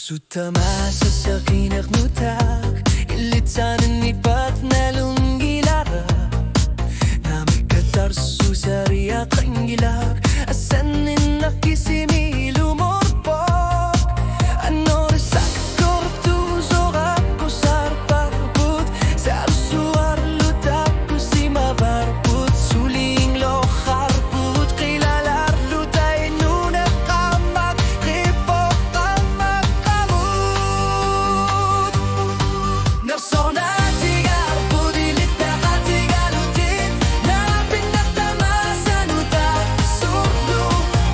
Usutama sa sakinak nutak Ilitsanan ni patnalong gilara Namikatar susari at kangilag Asanin na kisimi lumorpok Ano resak kortu zorak ko sarparbut Sa suar lutak ko si mabarbut Suling lokharbut kilalar lutay nuna kamak Ripok kamak kamut Narsona tigar budilit na katigalutin Napin na tamasan utak surlo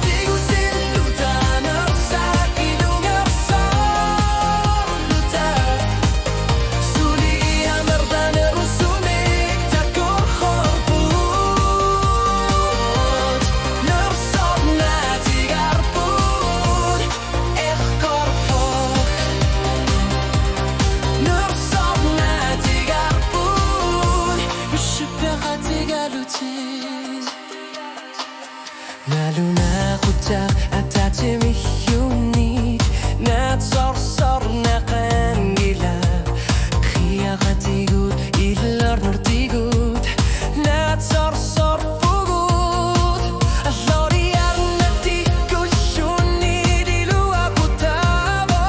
Tigusin luta narsak ilungar sor luta Suli amarda narusumik takor khorbut Narsot na tigar bud korpok Narsot na tigar bud Bishipera tigalutin Lalo na kuta at atimihunit Natsorsor na kangila Kaya katigut ilar nortigut Natsorsor pugut Aloriar na tikushunit ilua kutabok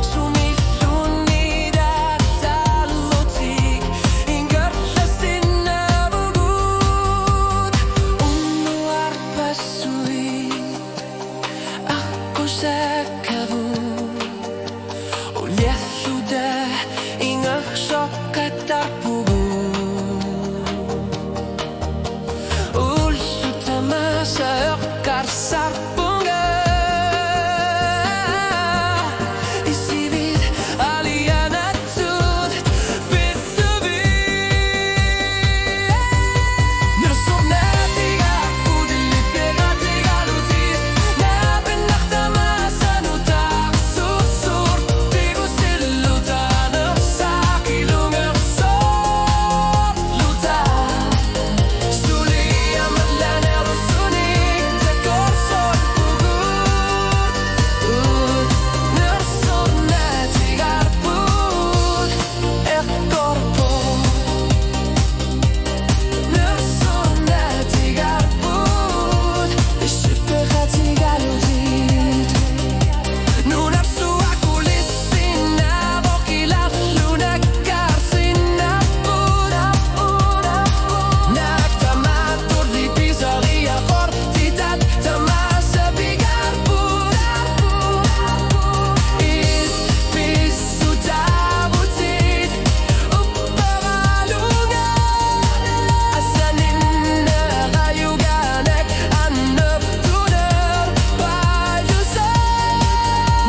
Sumilunit at talutik Ingat lasin na bugut Umuar pasui Ako sa kabut Uliah sudah ingak sokat tarpugut Ul sutama sa akar sarpunga Isibit alianatud bitubit Narsot na tigar budilit pera tigalutin Napin na tamasan utak susur Tigusil luta narsak ilungar sor luta Suli amatla narusunik takor sol pugut Narsot na tigar bud korpok Narsot na tigar bud Bishipera tigalutin Nunar suak ulisin na bokilar lunak karsin na pura Nagtamatur di pisaria fortitat tamasa bigar pura Is pisu tabutit uparalunga Asanin na kayuganek anap tuner payusan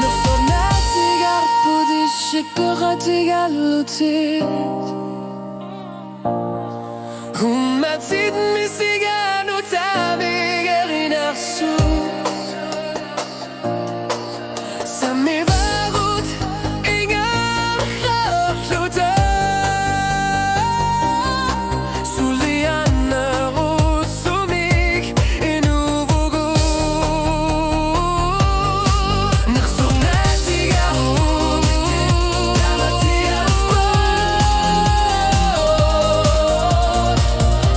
Narsot na tigar budi shipera tigalutin Umatid misigan utami gerinarsu Sami barut ingar luta Sulian narusumik inuvugu Narsot na tigar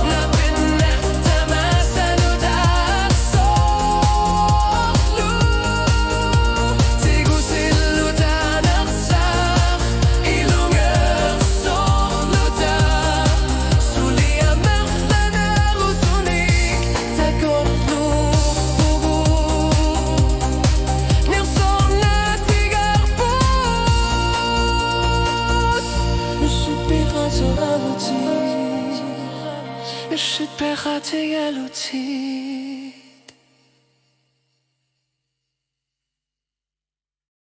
Napin na tamasan utak sorlu Tigusil luta narsak ilungar sor luta Suli amarda narusunik takor pugut Narsot na tigar bud Bishipera tigalutin Bishipera tigalutin